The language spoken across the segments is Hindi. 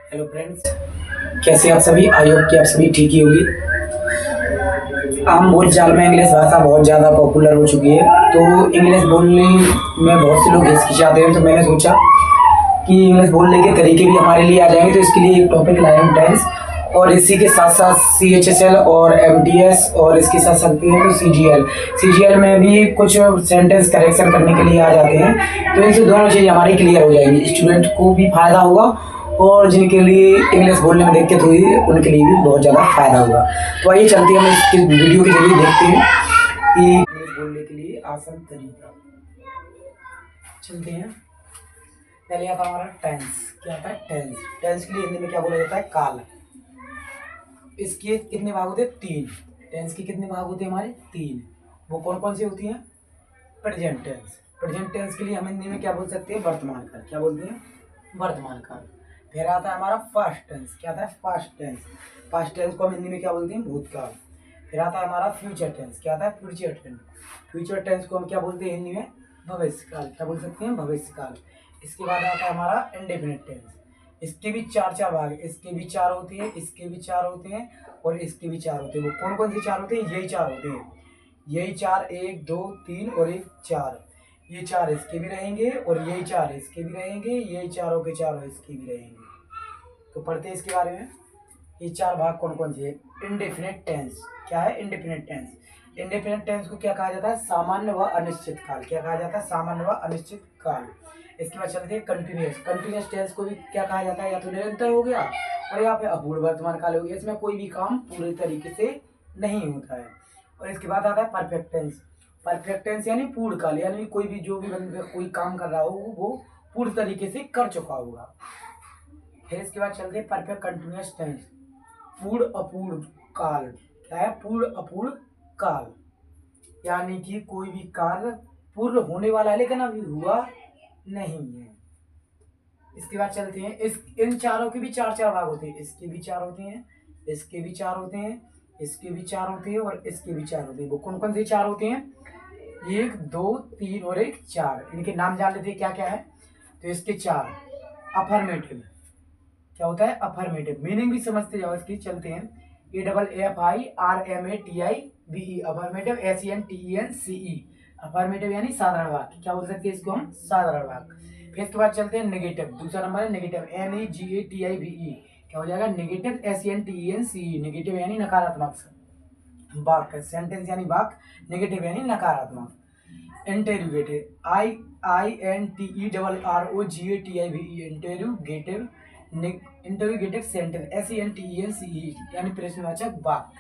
हेलो फ्रेंड्स, कैसे आप सभी। आई होप कि आप सभी ठीक ही होगी। आम बोलचाल में इंग्लिश भाषा बहुत ज़्यादा पॉपुलर हो चुकी है, तो इंग्लिश बोलने में बहुत से लोग हिचकिचाते हैं। तो मैंने सोचा कि इंग्लिश बोलने के तरीके भी हमारे लिए आ जाएंगे, तो इसके लिए एक टॉपिक लाया हूँ टेंस। और इसी के साथ साथ CHSL और MTS और इसके साथ सकती है तो CGL में भी कुछ सेंटेंस करेक्शन करने के लिए आ जाते हैं। तो इनसे दोनों चीज़ हमारी क्लियर हो जाएंगी, स्टूडेंट को भी फायदा होगा और जिनके लिए इंग्लिश बोलने में दिक्कत हुई उनके लिए भी बहुत ज़्यादा फायदा होगा। तो आइए चलते हैं, हम इस वीडियो के जरिए देखते हैं कि इंग्लिश बोलने के लिए आसान तरीका। चलते हैं। पहले आता है हमारा टेंस। क्या आता है टेंस? टेंस के लिए हिंदी में क्या बोला जाता है? काल। इसके कितने भाग होते हैं? 3। टेंस के कितने भाग होते हैं हमारे? 3। वो कौन कौन सी होती हैं? Present tense. प्रेजेंट टेंस के लिए हम हिंदी में क्या बोल सकते हैं? वर्तमान काल। क्या बोलते हैं? वर्तमान काल। फिर आता है हमारा पास्ट टेंस। क्या आता है? Past tense. पास्ट टेंस को हम हिंदी में क्या बोलते हैं? भूतकाल। फिर आता है हमारा फ्यूचर टेंस। क्या आता है? Future tense. फ्यूचर टेंस को हम क्या बोलते हैं हिंदी में? भविष्य काल। क्या बोल सकते हैं? भविष्य काल। इसके बाद आता है हमारा इंडेफिनिट टेंस। इसके भी चार चार भाग, इसके भी चार होते हैं, इसके भी चार होते हैं और इसके भी चार होते हैं। वो कौन कौन से चार होते हैं? यही चार होते हैं। यही चार, 1 2 3 और 1 4। ये चार इसके भी रहेंगे और यही चार इसके भी रहेंगे, यही चारों के चारों इसके भी रहेंगे। तो पढ़ते हैं इसके बारे में। ये चार भाग कौन कौन से हैं? Indefinite tense. क्या है? Indefinite tense. इंडेफिनिट टेंस को क्या कहा जाता है? सामान्य व अनिश्चित काल। क्या कहा जाता है? सामान्य व अनिश्चित काल। इसके बाद चलते हैं कंटिन्यूअस। कंटिन्यूअस टेंस को भी क्या कहा जाता है? या तो निरंतर हो गया और या फिर अपूर्ण वर्तमान काल हो गया। इसमें कोई भी काम पूरे तरीके से नहीं होता है। और इसके बाद आता है परफेक्ट टेंस। परफेक्ट टेंस यानी पूर्ण काल, यानी कोई भी जो भी बंदा कोई काम कर रहा हो वो पूर्ण तरीके से कर चुका होगा। फिर इसके बाद चलते हैं परफेक्ट कंटिन्यूअस टेंस। पूर्ण अपूर्ण काल। क्या है? पूर्ण अपूर्ण काल, यानी कि कोई भी कार्य पूर्ण होने वाला है लेकिन अभी हुआ नहीं है। इसके बाद चलते हैं, इस इन चारों के भी चार चार भाग होते हैं। इसके भी चार होते हैं, इसके भी चार होते हैं, इसके भी चार होते हैं और इसके भी चार होते हैं। वो कौन कौन से चार होते हैं? 1 2 3 और 1 4। इनके नाम जान लेते हैं क्या क्या है। तो इसके चार। अफर्मेटिव। क्या होता है? अफर्मेटिव। मीनिंग भी समझते जाओ इसकी। चलते हैं। AFFIRMATIVE। अफर्मेटिव। SENTENCE। अफर्मेटिव यानी साधारण वाक्य। क्या बोल सकते हैं इसको हम? साधारण वाक्य। फिर इसके बाद चलते हैं नेगेटिव। दूसरा नंबर है नेगेटिव। NEGATIVE। क्या हो जाएगा? नेगेटिव। SENTENCE। नेगेटिव यानी नकारात्मक वाक्य। सेंटेंस यानी वाक्य। नेगेटिव यानी नकारात्मक। Interrogative. INTERROGATIVE। Interrogative. Interrogative sentence. SENTENCE यानी प्रश्नवाचक वाक्य।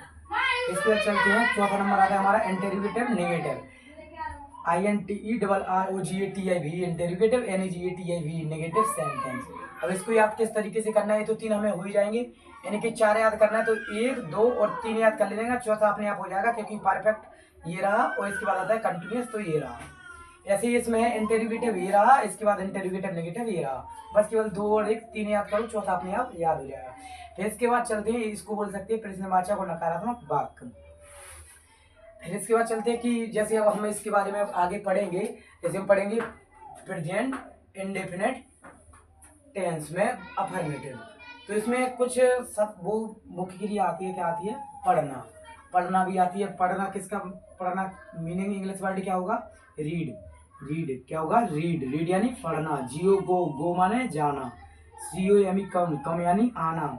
इसके बाद चलते हैं, चौथा नंबर आता है हमारा interrogative negative. INTERROGATIVE interrogative. NEGATIVE negative sentence. अब इसको याद किस तरीके से करना है? तो 3 हमें हो ही जाएंगे। इनके 4 याद करना है तो 1 2 और 3 याद कर लेंगे, चौथा अपने आप हो जाएगा क्योंकि परफेक्ट ये रहा और इसके बाद आता है कंटिन्यूअस तो ये रहा। ऐसे ही इसमें है इंटेरोगेटिव ये रहा, इसके बाद इंटेरोगेटिव नेगेटिव ये रहा। बस केवल 2 और 1 3 याद करो, चौथा अपने आप याद हो जाएगा। फिर इसके बाद चलते हैं, इसको बोल सकते हैं प्रश्नवाचक और नकारात्मक वाक्य। फिर इसके बाद चलते हैं कि जैसे अब हम इसके बारे में आगे पढ़ेंगे। जैसे हम पढ़ेंगे प्रेजेंट इंडेफिनिट टेंस में अफर्मेटिव। तो इसमें कुछ सब वो मुख्य के लिए आती है। क्या आती है? पढ़ना। पढ़ना भी आती है। पढ़ना किसका? पढ़ना मीनिंग इंग्लिश वर्ड क्या होगा? रीड। रीड क्या होगा? रीड। रीड यानी पढ़ना। जियो गो। गो माने जाना। सीओ यानी कम। कम यानी आना।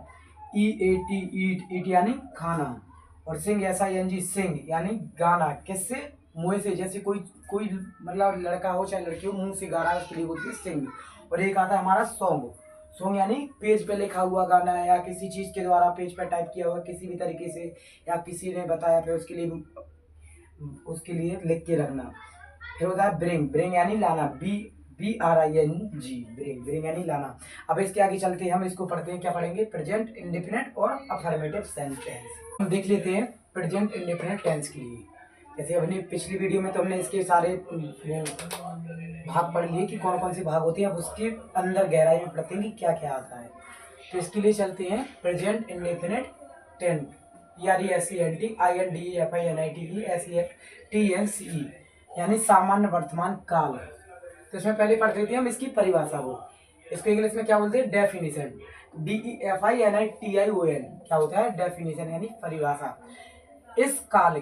EAT ईट। ईट यानी खाना। और सिंग SING सिंग यानी गाना। किससे? मुंह से। जैसे कोई कोई मतलब लड़का हो चाहे लड़की हो मुंह से गा रहा है उसके लिए बोलते हैं सिंग। और एक आता है हमारा सॉन्ग। सॉन्ग यानी पेज पे लिखा हुआ गाना है या किसी चीज के द्वारा पेज पे टाइप किया हुआ किसी भी तरीके से या किसी ने बताया फिर उसके लिए लिख के रखना। फिर होता है ब्रिंग। ब्रिंग यानी लाना। BRING। ब्रिंग। ब्रिंग यानी लाना। अब इसके आगे चलते हैं, हम इसको पढ़ते हैं। क्या पढ़ेंगे? प्रेजेंट इंडेफिनिट और अफर्मेटिव सेंटेंस। हम देख लेते हैं प्रेजेंट इंडेफिनिट टेंस के लिए। जैसे अपनी पिछली वीडियो में तो हमने इसके सारे भाग पढ़ लिए कि कौन कौन से भाग होते हैं। अब उसके अंदर गहराई में पढ़ते हैं कि क्या क्या आता है। तो इसके लिए चलते हैं प्रेजेंट इंडेफिनिट टेंस। PRESENTINDEFINITE यानी सामान्य वर्तमान काल। तो इसमें पहले पढ़ लेते हैं हम इसकी परिभाषा को। इसको इंग्लिश में क्या बोलते हैं? डेफिनेशन। DEFINITION क्या होता है? डेफिनेशन यानी परिभाषा। इस काल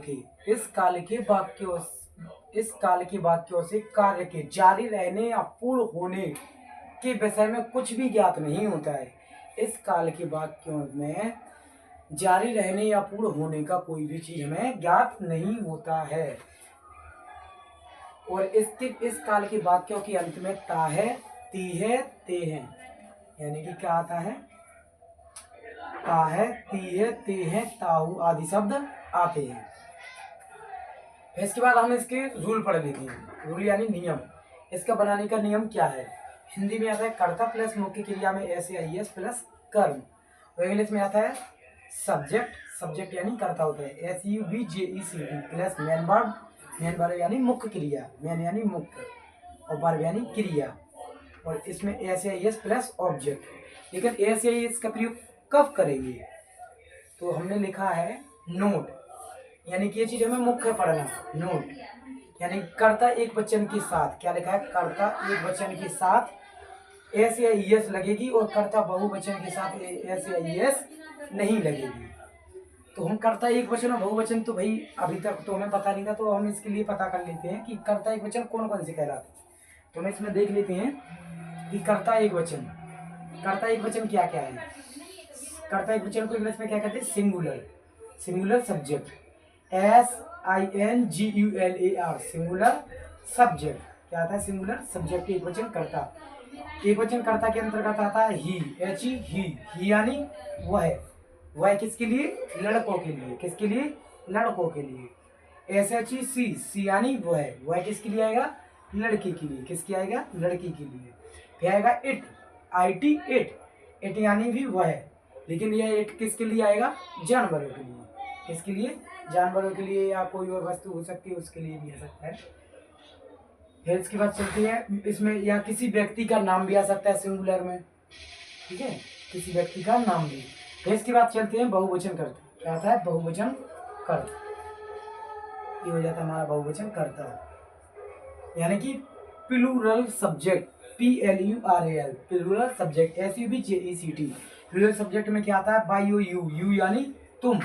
के वाक्यों से कार्य के जारी रहने या पूर्ण होने के विषय में कुछ भी ज्ञात नहीं होता है। इस काल के वाक्यों में जारी रहने या पूर्ण होने का कोई भी चीज हमें ज्ञात नहीं होता है। और इस काल के वाक्यों के अंत में ता है, ती है, ते है, यानी कि क्या आता है? ता है, ती है, ते है, ताऊ आदि शब्द आते हैं। इसके बाद हम इसके रूल पढ़ लेते हैं। रूल यानी नियम। इसका बनाने का नियम क्या है? हिंदी में आता है कर्ता प्लस मुख्य क्रिया में SAIS प्लस कर्म। और इंग्लिश में आता है सब्जेक्ट यानी कर्ता होता है SUBJECT प्लस मेन वर्ब यानी मुख्य क्रिया, मेन यानी मुख्य, और वर्ब यानी क्रिया, और इसमें SAIS प्लस ऑब्जेक्ट। लेकिन SAIS का प्रयोग कब करेंगे? तो हमने लिखा है नोट, यानी कि ये चीज हमें मुख्य पढ़ना। नोट यानी कर्ता एक वचन के साथ, क्या लिखा है? कर्ता एक वचन के साथ SAIS लगेगी, और कर्ता बहुवचन के साथ SAIS नहीं लगेगी। तो हम कर्ता एक वचन और बहुवचन तो भाई अभी तक तो हमें पता नहीं था, तो हम इसके लिए पता कर लेते हैं कि कर्ता एक वचन कौन कौन से कहलाते हैं। तो हम इसमें देख लेते हैं कि कर्ता एक वचन क्या क्या है। कर्ता एक वचन को इंग्लिश में क्या कहते हैं? Singular subject, SINGULAR, singular subject. क्या आता है? सिंगुलर सब्जेक्ट एक वचन कर्ता। एक वचन कर्ता के अंतर्गत आता है ही यानी वह किसके लिए? लड़कों के लिए। किसके लिए? लड़कों के लिए। SHEC यानी वह किसके लिए आएगा? लड़की के लिए। किसके आएगा? लड़की के लिए। फिर आएगा इट यानी भी वह, लेकिन यह इट किसके लिए आएगा? जानवरों के लिए। किसके लिए? जानवरों के लिए, या कोई और वस्तु हो सकती है उसके लिए भी आ सकता है। फिर इसके बाद चलती है, इसमें या किसी व्यक्ति का नाम भी आ सकता है सिंगुलर में, ठीक है, किसी व्यक्ति का नाम भी। फिर इसके बाद चलते हैं बहुवचन कर्ता। क्या आता है? बहुवचन कर्ता। ये हो जाता है हमारा बहुवचन कर्ता, यानी कि plural subject, PLURAL, plural subject, SUBJECT। Plural subject में क्या आता है? बाई यू यानी तुम,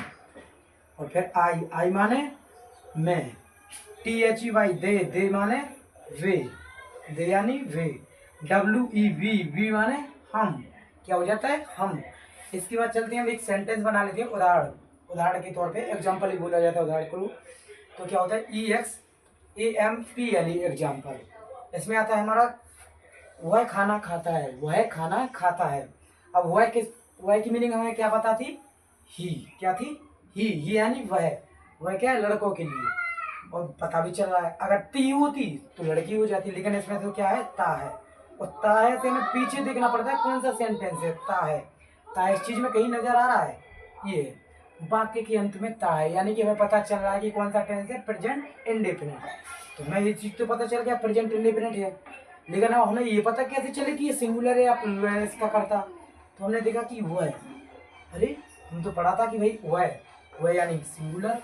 और फिर आई माने मैं, THEY दे माने वे, दे यानी वे, WEV माने हम। क्या हो जाता है? हम। इसके बाद चलते हैं, एक सेंटेंस बना लेते हैं। उदाहरण के तौर पे एग्जाम्पल ही बोला जाता है उदाहरण को। तो क्या होता है? EXAMPLE example. इसमें आता है हमारा वह खाना खाता है। अब वह की मीनिंग हमें क्या पता थी? ही। क्या थी? ही यानी वह क्या है? लड़कों के लिए, और पता भी चल रहा है। अगर ती होती तो लड़की हो जाती, लेकिन इसमें तो क्या है? ता है। और ता है तो हमें पीछे देखना पड़ता है कौन सा सेंटेंस है। ता है इस चीज में कहीं नजर आ रहा है? ये वाक्य के अंत में ता है, यानी कि हमें पता चल रहा है कि कौन सा टेंस है? Present indefinite. तो हमें ये चीज तो पता चल गया प्रेजेंट इंडेफिनिट है, लेकिन अब हमें ये पता कैसे चले कि ये सिंगुलर है या प्लूरल है इसका कर्ता? तो हमने देखा कि वो है, अरे हम तो पढ़ा था कि भाई वह यानी सिंगुलर।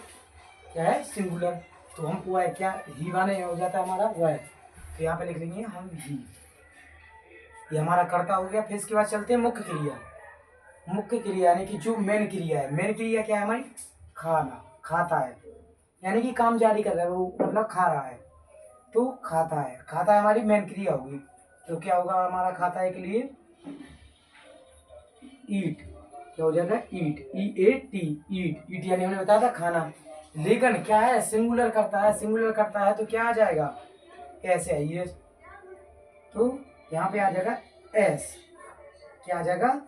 क्या है? सिंगुलर। तो हम वह क्या? ही माने हो जाता है हमारा वह। तो यहाँ पे लिख लेंगे हम ही, ये हमारा कर्ता हो गया। फिर इसके बाद चलते हैं मुख्य क्रिया यानी कि जो मेन क्रिया है। मेन क्रिया क्या है हमारी? खाता है, यानी कि काम जारी कर रहा है वो, मतलब खा रहा है, तो खाता है हमारी मेन क्रिया होगी। तो क्या होगा हमारा खाता है के लिए? ईट। क्या हो जाएगा? ईट, EAT, ईट यानी हमने बताया था खाना। लेकिन क्या है? सिंगुलर करता है तो क्या आ जाएगा? SAIS। तो यहाँ पे आ जाएगा S। क्या आ जाएगा?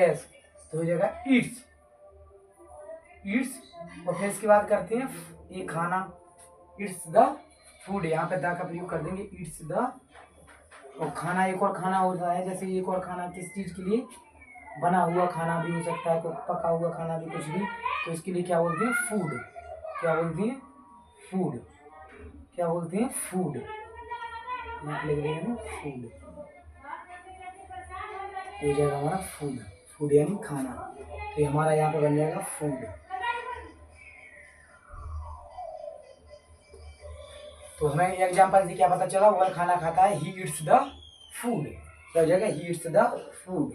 S। तो हो जाएगा ईट्स। और फिर इसके बाद करते हैं ये खाना, इट्स द फूड। यहाँ पे द का प्रयोग कर देंगे, इट्स द। और खाना, एक और खाना होता है, जैसे एक और खाना किस चीज के लिए? बना हुआ खाना भी हो सकता है, पका हुआ खाना भी, कुछ भी। तो इसके लिए क्या बोलते हैं? फूड। क्या बोलते हैं? फूड। यहाँ लिख देंगे ना फूड, हो जाएगा हमारा फूड यानी खाना। तो हमारा यहाँ पे बन जाएगा फूड। तो हमें एग्जाम्पल से क्या पता चला? वह खाना खाता है, ही ईट्स द फूड। क्या हो जाएगा? He eats the food.